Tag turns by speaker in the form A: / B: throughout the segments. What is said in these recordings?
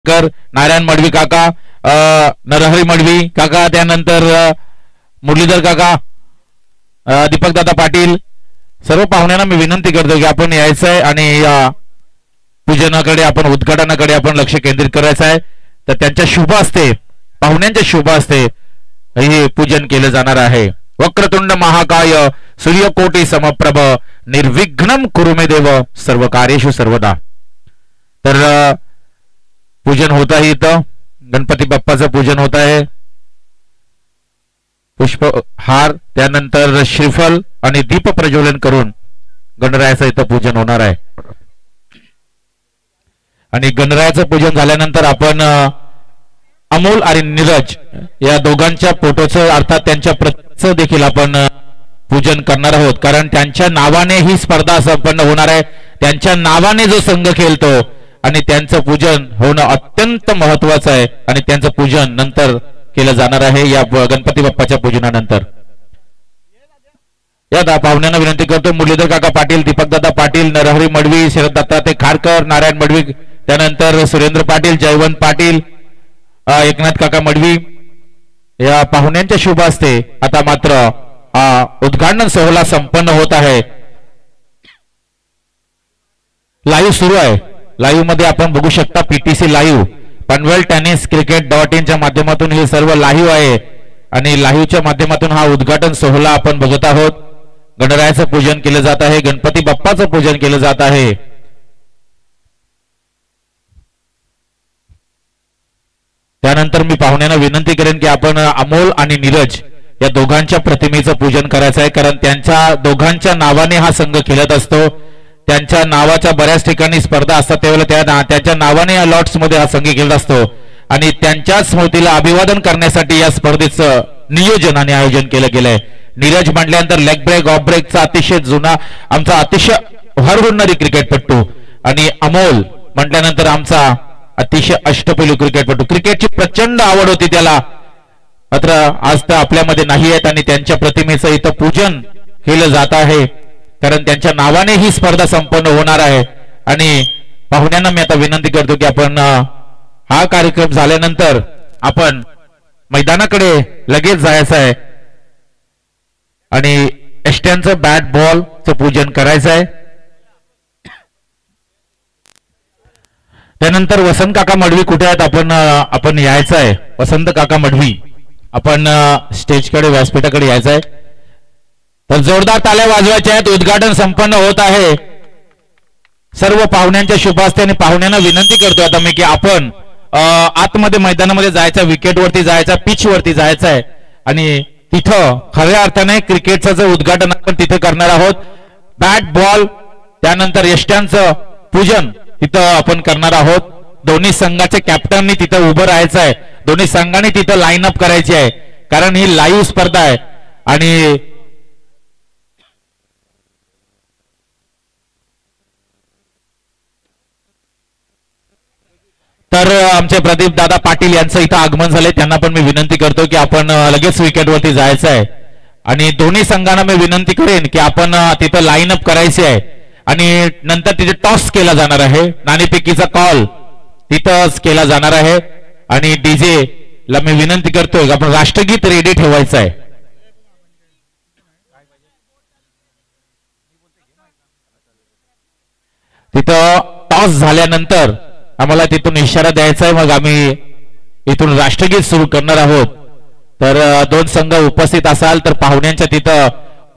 A: नारायण मडवी काका, नरहरी मडवी काका, त्यानंतर मुरलीधर काका, दीपक दादा पाटील, सर्व पाहुण्यांना मी विनंती करतो की आपण यायचं आहे आणि या पूजनाकडे आपण उद्घाटनाकडे आपण लक्ष केंद्रित करायचं आहे. तर त्यांच्या शुभ हस्ते, पाहुण्यांच्या शुभ हस्ते हे पूजन केलं जाणार आहे. वक्रतुंड महाकाय सूर्यकोटी समप्रभ निर्विघ्नं कुरु मे देव सर्व कार्येषु सर्वदा. तर पूजन होत आहे, इथं गणपती बाप्पाचं पूजन होत आहे. पुष्पहार, त्यानंतर श्रीफल आणि दीप प्रज्वलन करून गणरायाचं इथं पूजन होणार आहे. आणि गणरायाचं पूजन झाल्यानंतर आपण अमोल आणि नीरज या दोघांच्या फोटोचं अर्थात त्यांच्या प्रतिमेचं देखील आपण पूजन करणार आहोत. कारण त्यांच्या नावाने ही स्पर्धा संपन्न होणार आहे. त्यांच्या नावाने जो संघ खेळतो आणि त्यांचं पूजन होणं अत्यंत महत्वाचं आहे आणि त्यांचं पूजन नंतर केलं जाणार आहे या गणपती बाप्पाच्या पूजनानंतर. या पाहुण्यांना विनंती करतो, मुरलीधर काका पाटील, दीपक दादा पाटील, नरहरी मडवी, शरद दत्तात्रय खारकर, नारायण मडवी, त्यानंतर सुरेंद्र पाटील, जयवंत पाटील, एकनाथ काका मडवी या पाहुण्यांच्या शुभ हस्ते आता मात्र उद्घाटन सोहळा संपन्न होत आहे. लाईव्ह सुरू आहे. लाईव्ह मध्ये आपण बघू शकता PTC live Panvel tennis cricket.in च्या माध्यमातून हे सर्व लाईव्ह आहे आणि लाईव्हच्या माध्यमातून हा उद्घाटन सोहळा आपण बघत आहोत. गणरायाचं पूजन केलं जात आहे, गणपती बाप्पाचं पूजन केलं जात आहे. त्यानंतर मी पाहुण्यांना विनंती करेन की आपण अमोल आणि नीरज या दोघांच्या प्रतिमेचं पूजन करायचं आहे. कारण त्यांच्या दोघांच्या नावाने हा संघ खेळत असतो. त्यांच्या नावाच्या बऱ्याच ठिकाणी स्पर्धा असतात, त्यावेळेला त्यांच्या नावाने या लॉट्स मध्ये हा संघ खेळत असतो आणि त्यांच्या स्मृतीला अभिवादन करण्यासाठी या स्पर्धेचं नियोजन आणि आयोजन केलं गेलंय. नीरज म्हटल्यानंतर लेग ब्रेक, ऑफ ब्रेकचा अतिशय जुना आमचा अतिशय हरहुन्नरी क्रिकेटपटू आणि अमोल म्हटल्यानंतर आमचा अतिशय अष्टपैलू क्रिकेटपटू. क्रिकेटची प्रचंड आवड होती त्याला, मात्र आज तर आपल्यामध्ये नाही आहेत आणि त्यांच्या प्रतिमेचं इथं पूजन केलं जात आहे. कारण त्यांच्या नावाने ही स्पर्धा संपन्न होणार आहे. आणि पाहुण्यांना मी आता विनंती करतो की आपण हा कार्यक्रम झाल्यानंतर आपण मैदानाकडे लगेच जायचं आहे आणि एस्ट्यांचं बॅट बॉलचं पूजन करायचं आहे. त्यानंतर वसंत काका मडवी कुठे आहेत, आपण यायचं आहे. वसंत काका मडवी आपण स्टेजकडे, व्यासपीठाकडे यायचं आहे. तर जोरदार ताल्या वाजवायच्या आहेत. उद्घाटन संपन्न होत आहे सर्व पाहुण्यांच्या शुभ हस्ते. आणि पाहुण्यांना विनंती करतोय आता मी की आपण आतमध्ये मैदानामध्ये जायचं, विकेटवरती जायचं, पिच वरती जायचं आहे आणि तिथं खऱ्या अर्थाने क्रिकेटचं जे उद्घाटन आपण तिथे करणार आहोत. बॅट बॉल त्यानंतर यष्ट्यांचं पूजन तिथं आपण करणार आहोत. दोन्ही संघाचे कॅप्टननी तिथं उभं राहायचं आहे. दोन्ही संघांनी तिथं लाईन अप करायची आहे कारण ही लाईव्ह स्पर्धा आहे. आणि तर आमचे प्रदीप दादा पाटील यांचं इथं आगमन झाले. त्यांना पण मी विनंती करतो की आपण लगेच विकेटवरती जायचं आहे आणि दोन्ही संघांना मी विनंती करेन की आपण तिथं लाईन अप करायची आहे आणि नंतर तिथे टॉस केला जाणार आहे. नाणेफेकीचा कॉल तिथंच केला जाणार आहे आणि डीजे ला मी विनंती करतोय की आपण राष्ट्रगीत रेडी ठेवायचं आहे. तिथं टॉस झाल्यानंतर आम्हाला तिथून इशारा द्यायचा आहे, मग आम्ही इथून राष्ट्रगीत सुरू करणार आहोत. तर दोन संघ उपस्थित असाल तर पाहुण्यांच्या तिथं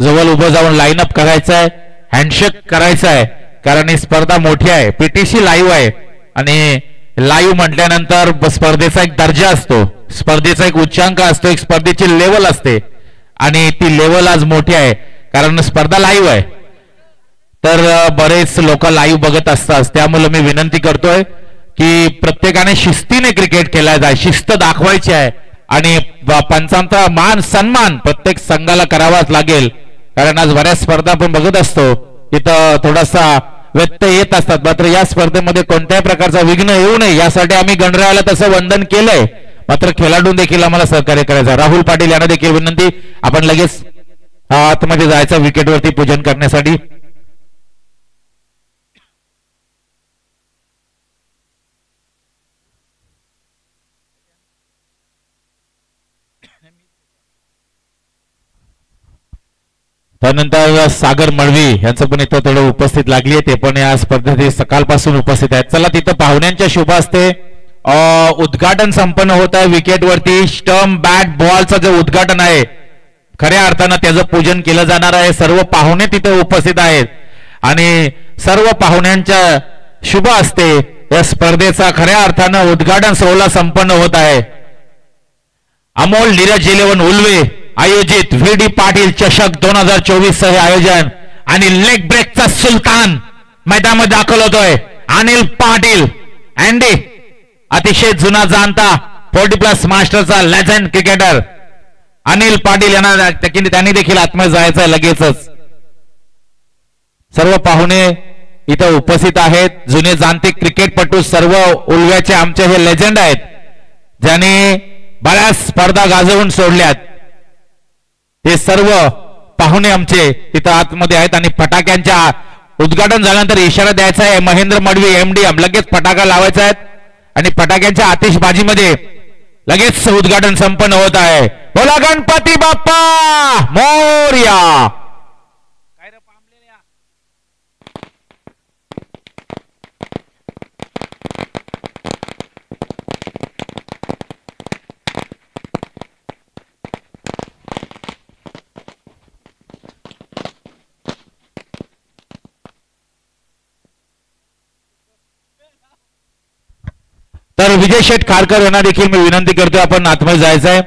A: जवळ उभं जाऊन लाईन अप करायचं आहे, हँडशेक करायचं आहे. कारण ही स्पर्धा मोठी आहे, पीटीसी लाईव्ह आहे आणि लाईव्ह म्हटल्यानंतर स्पर्धेचा एक दर्जा असतो, स्पर्धेचा एक उच्चांक असतो, एक स्पर्धेची लेवल असते आणि ती लेवल आज मोठी आहे कारण स्पर्धा लाईव्ह आहे. तर बरेच लोक लाईव्ह बघत असतात, त्यामुळे मी विनंती करतोय की प्रत्येकाने शिस्तीने क्रिकेट खेळायचं आहे, शिस्त दाखवायची आहे आणि पंचांचा मान सन्मान प्रत्येक संघाला करावाच लागेल. कारण आज बऱ्याच स्पर्धा आपण बघत असतो तिथं थोडासा व्यत्यय येत असतात, मात्र या स्पर्धेमध्ये कोणत्याही प्रकारचा विघ्न येऊ नये यासाठी आम्ही गणरायाला तसं वंदन केलंय. मात्र खेळाडू देखील आम्हाला सहकार्य करायचं. राहुल पाटील यांना देखील विनंती, आपण लगेच आतमध्ये जायचं विकेटवरती पूजन करण्यासाठी. त्यानंतर सागर मळवी यांचं पण इथं थोडं उपस्थित लागली आहे, ते पण या स्पर्धेत सकाळपासून उपस्थित आहेत. चला तिथं पाहुण्यांच्या शुभ हस्ते उद्घाटन संपन्न होत आहे. विकेटवरती स्टंप बॅट बॉलचं जे उद्घाटन आहे खऱ्या अर्थानं त्याचं पूजन केलं जाणार आहे. सर्व पाहुणे तिथे उपस्थित आहेत आणि सर्व पाहुण्यांच्या शुभ हस्ते या स्पर्धेचा खऱ्या अर्थानं उद्घाटन सोहळा संपन्न होत आहे. अमोल नीरज 11 उल्वे आयोजित व्ही.डी. पाटील चषक 2024 हे आयोजन आणि लेग ब्रेकचा सुलतान मैदानामध्ये दाखल होतोय. अनिल पाटील अँडी अतिशय जुना जाणता 40+ मास्टरचा लेजंड क्रिकेटर अनिल पाटील यांना त्यांनी देखील आत्महत्या जायचं लगेचच. सर्व पाहुणे इथं उपस्थित आहेत. जुने जाणते क्रिकेटपटू सर्व उल्व्याचे आमचे हे लेजंड आहेत ज्यांनी बऱ्याच स्पर्धा गाजवून सोडल्यात. हे सर्व पाहुणे आमचे तिथं आतमध्ये आहेत आणि फटाक्यांच्या उद्घाटन झाल्यानंतर इशारा द्यायचा आहे. महेंद्र मडवी MD लगेच फटाका लावायचा आहेत आणि फटाक्यांच्या आतिषबाजीमध्ये लगेच उद्घाटन संपन्न होत आहे. बोला गणपती बाप्पा मोरया. तर विजय शेठ खारकर यांना देखील मी विनंती करतोय आपण आतमध्ये जायचं आहे.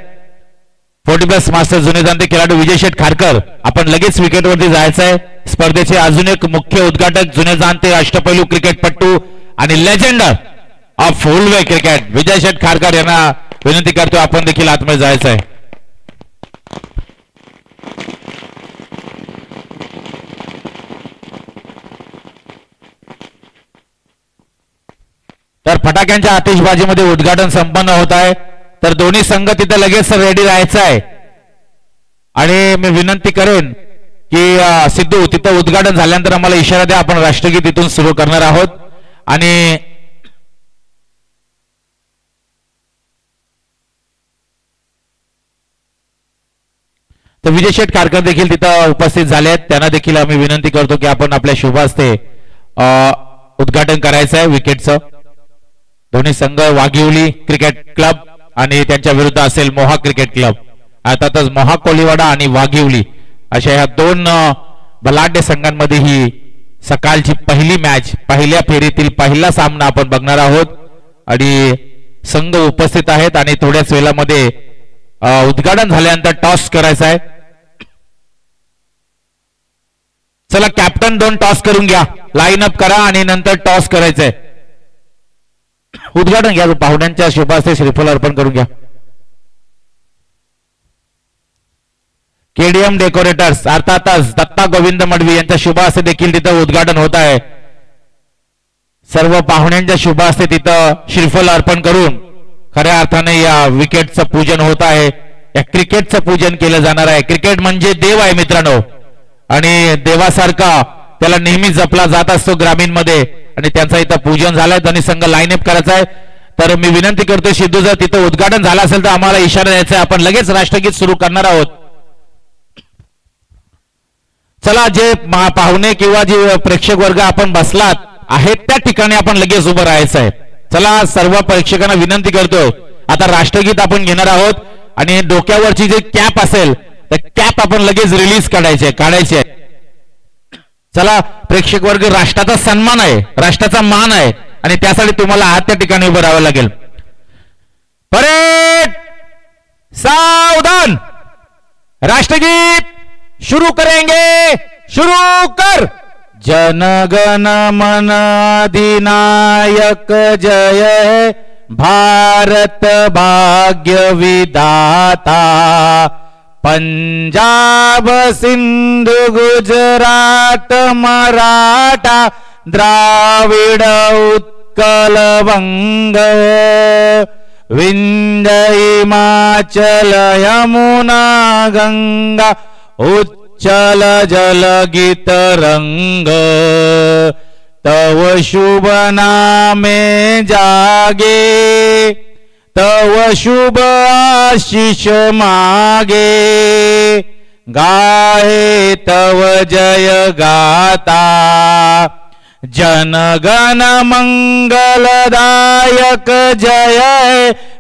A: 40+ मास्टर जुने जाणते खेळाडू विजय शेठ खारकर आपण लगेच विकेटवरती जायचं आहे. स्पर्धेचे अजून एक मुख्य उद्घाटक जुने जाणते अष्टपैलू क्रिकेटपटू आणि लेजंड ऑफ उल्वे क्रिकेट विजय शेठ खारकर यांना विनंती करतोय आपण देखील आतमध्ये जायचं आहे. तर फटाक्यांच्या आतिषबाजीमध्ये उद्घाटन संपन्न होत आहे. तर दोन्ही संघ तिथे लगेच रेडी राहायचं आहे आणि मी विनंती करेन की सिद्धू तिथं उद्घाटन झाल्यानंतर आम्हाला इशारा द्या. आपण राष्ट्रगीत इथून सुरू करणार आहोत आणि तर विजय शेठ खारकर देखील तिथं उपस्थित झाले आहेत. त्यांना देखील आम्ही विनंती करतो की आपण आपल्या शुभ हस्ते उद्घाटन करायचं आहे विकेटचं. दोन्ही संघ वाघिवली क्रिकेट क्लब आणि त्यांच्या विरुद्ध असेल मोहा क्रिकेट क्लब. अर्थातच मोहा कोलीवाडा आणि वाघिवली अशा ह्या दोन बलाढ्य संघांमध्ये ही सकाळची पहिली मॅच पहिल्या फेरीतील पहिला सामना आपण बघणार आहोत आणि संघ उपस्थित आहेत आणि थोड्याच वेळामध्ये उद्घाटन झाल्यानंतर टॉस करायचा आहे. चला कॅप्टन 2 टॉस करून घ्या. लाईन अप करा आणि नंतर टॉस करायचंय. उद्घाटन घ्या. पाहुण्यांच्या शुभ हस्ते श्रीफळ अर्पण करून घ्या. केडीएम डेकोरेटर्स अर्थातच दत्ता गोविंद मडवी यांच्या शुभ हस्ते देखील तिथं उद्घाटन होत आहे. सर्व पाहुण्यांच्या शुभ हस्ते तिथं श्रीफळ अर्पण करून खऱ्या अर्थाने या विकेटचं पूजन होत आहे. या क्रिकेटचं पूजन केलं जाणार आहे. क्रिकेट म्हणजे देव आहे मित्रांनो आणि देवासारखा त्याला नेहमी जपला जात असतो ग्रामीण मध्ये आणि त्यांचा इथं पूजन झालंय. दोन्ही संघ लाईन अप करायचा आहे. तर मी विनंती करतोय सिद्धू जर तिथं उद्घाटन झालं असेल तर आम्हाला इशारा द्यायचा आहे. आपण लगेच राष्ट्रगीत सुरू करणार आहोत. चला जे पाहुणे किंवा जे प्रेक्षक वर्ग आपण बसलात आहेत त्या ठिकाणी आपण लगेच उभं राहायचं आहे. चला सर्व प्रेक्षकांना विनंती करतोय आता राष्ट्रगीत आपण घेणार आहोत आणि डोक्यावरची जे कॅप असेल त्या कॅप आपण लगेच रिलीज काढायचे. चला प्रेक्षक वर्ग राष्ट्राचा सन्मान आहे राष्ट्राचा मान आहे आणि त्यासाठी तुम्हाला आत त्या ठिकाणी उभं राहावं लागेल. परेड सावधान राष्ट्रगीत शुरू करेंगे. शुरू कर. जनगण मन अधिनायक जय भारत भाग्य विधाता पंजाब सिंधु गुजरात मराठा द्राविड उत्कल वंग विंध्य हिमाचल यमुना गंगा उच्चल जलगीत रंग तव शुभ नामे जागे तव शुभ आशीष मागे गाहे तव जय गाता जनगण मंगलदायक जय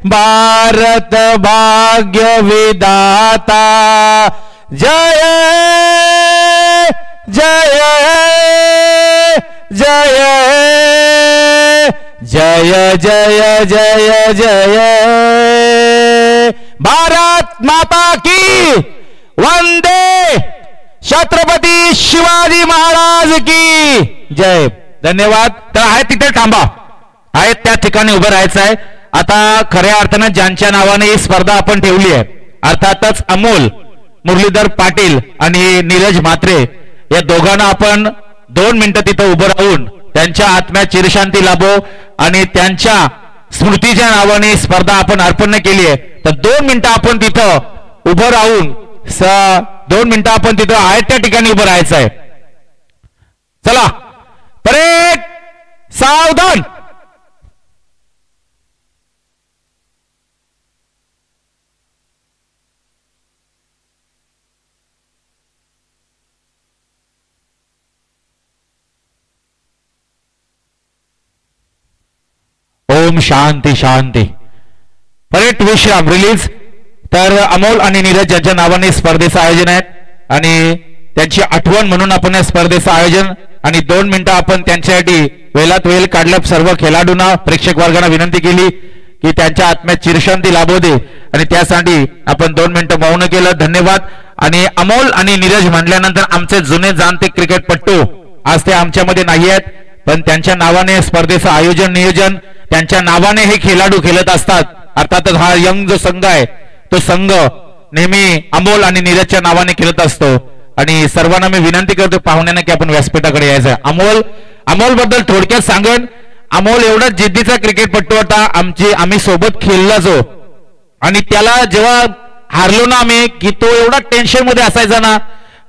A: भारत भाग्य विदाता जय जय जय जय जय जय जय भारत माता की वंदे छत्रपती शिवाजी महाराज की जय. धन्यवाद. तर आहे तिथे थांबा, आहेत त्या ठिकाणी उभं राहायचं आहे. आता खऱ्या अर्थानं ज्यांच्या नावाने ही स्पर्धा आपण ठेवली आहे अर्थातच अमोल मुरलीधर पाटील आणि नीरज म्हात्रे या दोघांना आपण 2 मिनिटं तिथं उभं राहून त्यांच्या आत्म्यात चिरशांती लाभो आणि त्यांच्या स्मृतीच्या नावाने स्पर्धा आपण अर्पण केली आहे. तर 2 मिनिटं आपण तिथं उभं राहून 2 मिनिटं आपण तिथं आहे त्या ठिकाणी उभं राहायचं आहे. चला परेड सावधान. ओम शांती शांती. परेड विश्राम रिलीज. तर अमोल आणि नीरज यांच्या नावाने स्पर्धेचं आयोजन आहे आणि त्यांची आठवण म्हणून आपण या स्पर्धेचं आयोजन आणि 2 मिनिटं आपण त्यांच्यासाठी वेळात वेळ काढल्या. सर्व खेळाडूंना प्रेक्षक वर्गाला विनंती केली की त्यांच्या आत्म्यात चिरशांती लाभू दे आणि त्यासाठी आपण 2 मिनिटं मौन केलं. धन्यवाद. आणि अमोल आणि नीरज म्हणल्यानंतर आमचे जुने जाणते क्रिकेटपटू आज ते आमच्यामध्ये नाही आहेत, पण त्यांच्या नावाने स्पर्धेचं आयोजन नियोजन त्यांच्या नावाने हे खेळाडू खेळत असतात. अर्थातच हा यंग जो संघ आहे तो संघ नेहमी अमोल आणि नीरजच्या नावाने खेळत असतो. आणि सर्वांना मी विनंती करतो पाहुण्यांना की आपण व्यासपीठाकडे यायचं. अमोल बद्दल थोडक्यात सांगेन. अमोल एवढा जिद्दीचा क्रिकेटपटू होता. आम्ही सोबत खेळलाचो आणि त्याला जेव्हा हारलो ना आम्ही की तो एवढा टेन्शन मध्ये असायचा ना,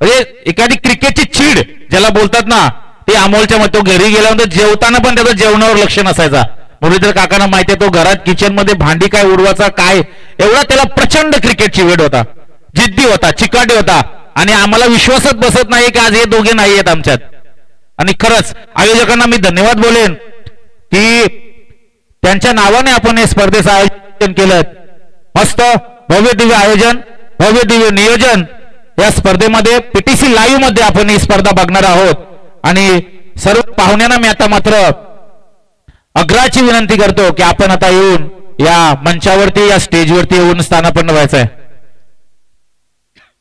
A: म्हणजे एखादी क्रिकेटची चीड ज्याला बोलतात ना ते अमोलच्या मध्ये. तो घरी गेल्यानंतर जेवताना पण त्याचं जेवणावर लक्ष नसायचा. मुरलीधर काकांना माहिती आहे तो घरात किचन मध्ये भांडी काय उडवायचा काय, एवढा त्याला प्रचंड क्रिकेटची वेळ होता, जिद्दी होता, चिकाटी होता. आणि आम्हाला विश्वासच बसत नाही की आज हे दोघे नाही आहेत आमच्यात. आणि खरंच आयोजकांना मी धन्यवाद बोलेन की त्यांच्या नावाने आपण हे स्पर्धेचं आयोजन केलं. मस्त भव्य दिव्य आयोजन, भव्य दिव्य नियोजन. या स्पर्धेमध्ये पीटीसी लाईव्ह मध्ये आपण ही स्पर्धा बघणार आहोत. आणि सर्व पाहुण्यांना मी आता मात्र अग्राची विनंती करतो की आपण आता येऊन या मंचावरती या स्टेजवरती येऊन स्थानापन्न व्हायचं आहे.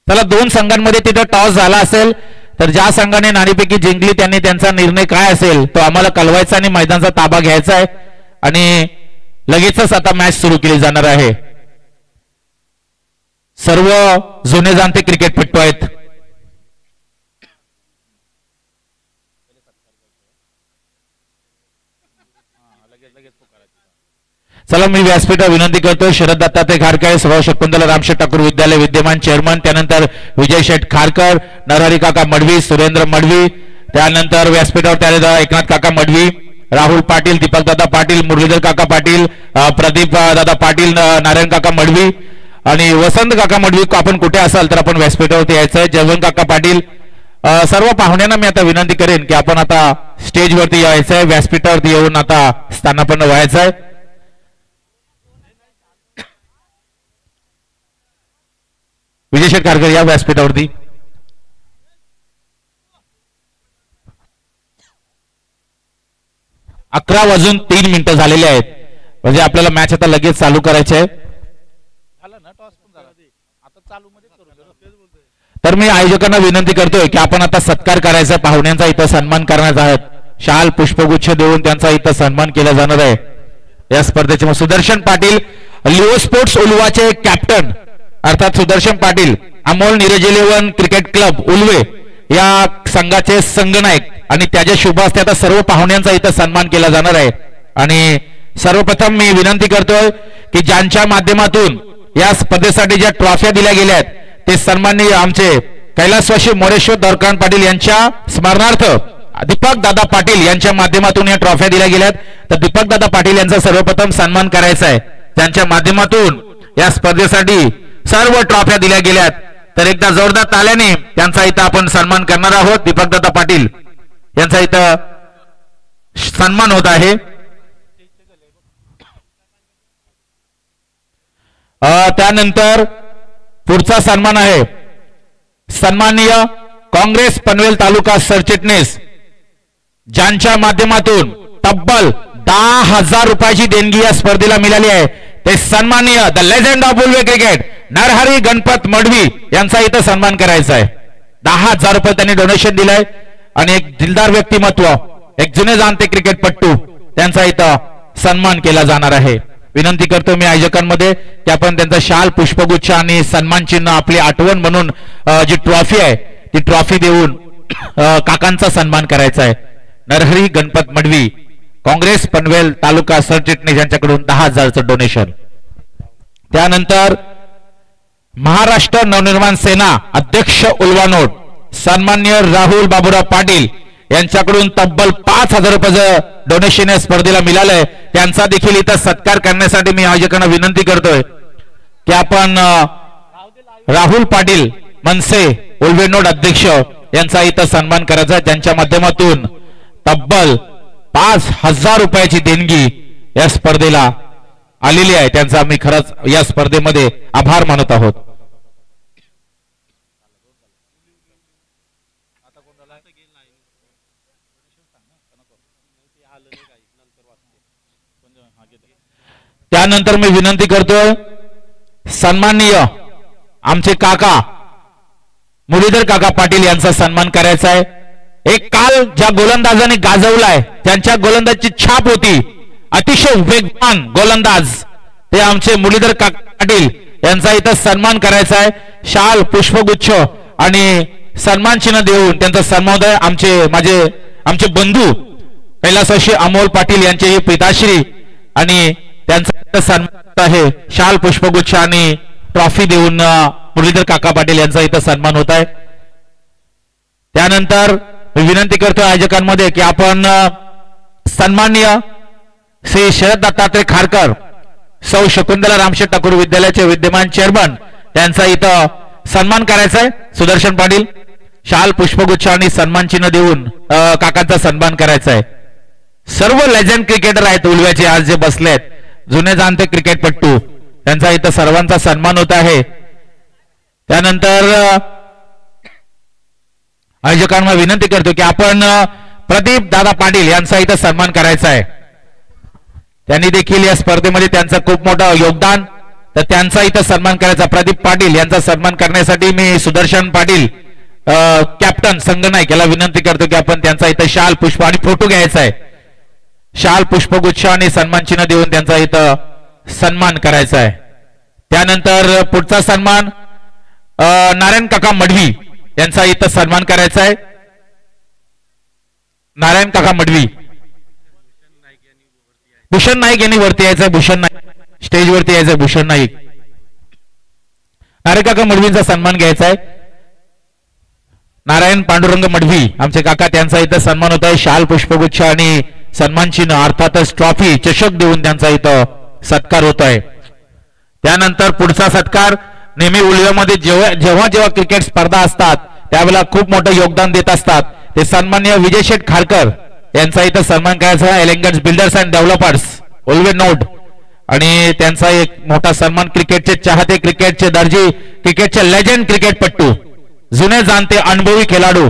A: चला 2 संघांमध्ये तिथं टॉस झाला असेल तर ज्या संघाने नाणेफेकी जिंकली त्यांनी त्यांचा निर्णय काय असेल तो आम्हाला कळवायचा आणि मैदानाचा ताबा घ्यायचा आहे. आणि लगेचच आता मॅच सुरू केली जाणार आहे. सर्व जुने जाणते क्रिकेटपटू आहेत. चला मी व्यासपीठावर विनंती करतो शरद दत्तात्रय खारकर, सभाऊ शकुंतला रामशेठ ठाकूर विद्यालय विद्यमान चेअरमन, त्यानंतर विजय शेठ खारकर, नरहरी काका मडवी, सुरेंद्र मडवी, त्यानंतर व्यासपीठावर त्यानंतर एकनाथ काका मडवी, राहुल पाटील, दीपक दादा पाटील, मुरलीधर काका पाटील, प्रदीप दादा पाटील, नारायण काका मडवी आणि वसंत काका मडवी. आपण कुठे असाल तर आपण व्यासपीठावरती यायचं आहे. जयवंत काका पाटील, सर्व पाहुण्यांना मी आता विनंती करेन की आपण आता स्टेजवरती यायचं आहे, व्यासपीठावरती येऊन आता स्थानापन्न व्हायचं आहे. विजय शेठ खारकर या व्यासपीठावरती. अकरा वाजून 3 मिनिटं झालेले आहेत, म्हणजे आपल्याला मॅच आता लगेच चालू करायचे आहे. तर मी आयोजकांना विनंती करतोय की आपण आता सत्कार करायचा, पाहुण्यांचा इथं सन्मान करण्याचा आहे. शाल पुष्पगुच्छ देऊन त्यांचा इथं सन्मान केला जाणार आहे. या स्पर्धेचे सुदर्शन पाटील, लिओ स्पोर्ट्स उलवाचे कॅप्टन अर्थात सुदर्शन पाटील, अमोल नीरज 11 क्रिकेट क्लब उलवे या संघाचे संघनायक आणि त्याच्या शुभ हस्ते आता सर्व पाहुण्यांचा इथं सन्मान केला जाणार आहे. आणि सर्वप्रथम मी विनंती करतोय की ज्यांच्या माध्यमातून या स्पर्धेसाठी ज्या ट्रॉफ्या दिल्या गेल्या आहेत ते सन्माननीय आमचे कैलासवासी मोरेश्वर दौरकान पाटील यांच्या स्मरणार्थ दीपक दादा पाटील यांच्या माध्यमातून या ट्रॉफ्या दिल्या गेल्यात. तर दीपक दादा पाटील यांचा सर्वप्रथम सन्मान करायचा आहे. त्यांच्या माध्यमातून या स्पर्धेसाठी सर्व ट्रॉफ्या दिल्या गेल्यात. तर एकदा जोरदार ताल्याने त्यांचा इथं आपण सन्मान करणार आहोत. दीपकदादा पाटील यांचा इथं सन्मान होत आहे. त्यानंतर पुढचा सन्मान आहे सन्माननीय काँग्रेस पनवेल तालुका सरचिटणीस ज्यांच्या माध्यमातून तब्बल 10,000 रुपयाची देणगी या स्पर्धेला मिळाली आहे. ते सन्माननीय the legend of Ulwe cricket Narhari Ganpat Madavi यांचा इथं सन्मान करायचा आहे. 10,000 रुपये त्यांनी डोनेशन दिलंय आणि एक दिलदार व्यक्तिमत्व एक जुने जाणते क्रिकेटपट्टू त्यांचा इथं सन्मान केला जाणार आहे. विनंती करतो मी आयोजकांमध्ये की आपण त्यांचा शाल पुष्पगुच्छ आणि सन्मान चिन्ह आपली आठवण म्हणून जी ट्रॉफी आहे ती ट्रॉफी देऊन काकांचा सन्मान करायचा आहे. नरहरी गणपत मडवी काँग्रेस पनवेल तालुका सरचिटणीस यांच्याकडून 10,000चं डोनेशन. त्यानंतर महाराष्ट्र नवनिर्माण सेना अध्यक्ष उल्वानोट सन्माननीय राहुल बाबूराव पाटील यांच्याकडून तब्बल 5,000 रुपयाचं डोनेशन या स्पर्धेला मिळालंय. त्यांचा देखील इथं सत्कार करण्यासाठी मी आयोजकांना विनंती करतोय की आपण राहुल पाटील मनसे उल्वेनोड अध्यक्ष यांचा इथं सन्मान करायचा. त्यांच्या माध्यमातून तब्बल 5,000 रुपयाची देणगी या स्पर्धेला आलेली आहे. त्यांचा आम्ही खरंच या स्पर्धेमध्ये आभार मानत आहोत. त्यानंतर मी विनंती करतोय सन्माननीय आमचे काका मुरलीधर काका पाटील यांचा सन्मान करायचा आहे. एक काल ज्या गोलंदाजाने गाजवलाय त्यांच्या गोलंदाजची छाप होती अतिशय वेगवान गोलंदाज ते आमचे मुरलीधर काका पाटील यांचा इथं सन्मान करायचा आहे. शाल पुष्पगुच्छ आणि सन्मान चिन्ह देऊन त्यांचा सन्मान आमचे बंधू कैलासवासी अमोल पाटील यांचे पिताश्री आणि त्यांचा सन्मान आहे. शाल पुष्पगुच्छ आणि ट्रॉफी देऊन मुरलीधर काका पाटील यांचा इथं सन्मान होत आहे. त्यानंतर मी विनंती करतो आयोजकांमध्ये की आपण सन्माननीय श्री शरद दत्तात्रय खारकर सौ शकुंतला रामशेठ ठाकूर विद्यालयाचे विद्यमान चेअरमन त्यांचा इथं सन्मान करायचा आहे. सुदर्शन पाटील शाल पुष्पगुच्छ आणि सन्मान चिन्ह देऊन काकांचा सन्मान करायचा आहे. सर्व लेजंड क्रिकेटर आहेत उल्व्याचे आज जे बसलेत जुने जाणते क्रिकेटपट्टू त्यांचा इथं सर्वांचा सन्मान होत आहे. त्यानंतर आयोजकांना विनंती करतो की आपण प्रदीप दादा पाटील यांचा इथं सन्मान करायचा आहे. त्यांनी देखील या स्पर्धेमध्ये त्यांचं खूप मोठं योगदान तर त्यांचा इथं सन्मान करायचा. प्रदीप पाटील यांचा सन्मान करण्यासाठी मी सुदर्शन पाटील कॅप्टन संघनायक याला विनंती करतो की आपण त्यांचा इथं शाल पुष्प आणि फोटो घ्यायचा आहे. शाल पुष्पगुच्छ आणि सन्मान चिन्ह देऊन त्यांचा इथं सन्मान करायचा आहे. त्यानंतर पुढचा सन्मान नारायण काका मडवी यांचा इथं सन्मान करायचा आहे. नारायण काका मडवी भूषण नाईक यांनी वरती यायचंय. भूषण नाईक स्टेज वरती यायचंय. भूषण नाईक नारायण काका मडवींचा सन्मान घ्यायचा आहे. नारायण पांडुरंग मडवी आमचे काका त्यांचा इथं सन्मान होत आहे. शाल पुष्पगुच्छ आणि सन्मान चिन्ह अर्थातच ट्रॉफी चषक देऊन त्यांचा इथं सत्कार होत आहे. त्यानंतर पुढचा सत्कार नेहमी उल्व्यामध्ये जेव्हा क्रिकेट स्पर्धा असतात त्यावेळेला खूप मोठं योगदान देत असतात ते सन्माननीय विजय शेठ खारकर यांचा इथं सन्मान करायचा आहे. Elegance builders and developers Ulwe node आणि त्यांचा एक मोठा सन्मान क्रिकेटचे चाहते क्रिकेटचे दर्जी क्रिकेटचे लेजंड क्रिकेटपट्टू जुने जाणते अनुभवी खेळाडू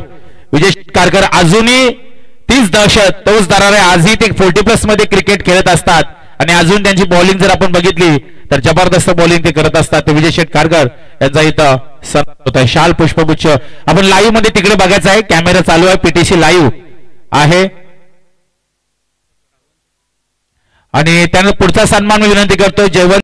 A: विजय शेठ खारकर अजूनही 30 दशक तोच दरारे आजही ते 40+ मध्ये क्रिकेट खेळत असतात आणि अजून त्यांची बॉलिंग जर आपण बघितली तर जबरदस्त बॉलिंग ते करत असतात. ते विजय शेठ खारकर यांचा इथं सन्मान होत आहे. शाल पुष्पगुच्छ आपण लाईव्ह मध्ये तिकडे बघायचं आहे. कॅमेरा चालू आहे. पीटीसी लाईव्ह आहे आणि त्यानंतर पुढचा सन्मान मी विनंती करतोय जयवंत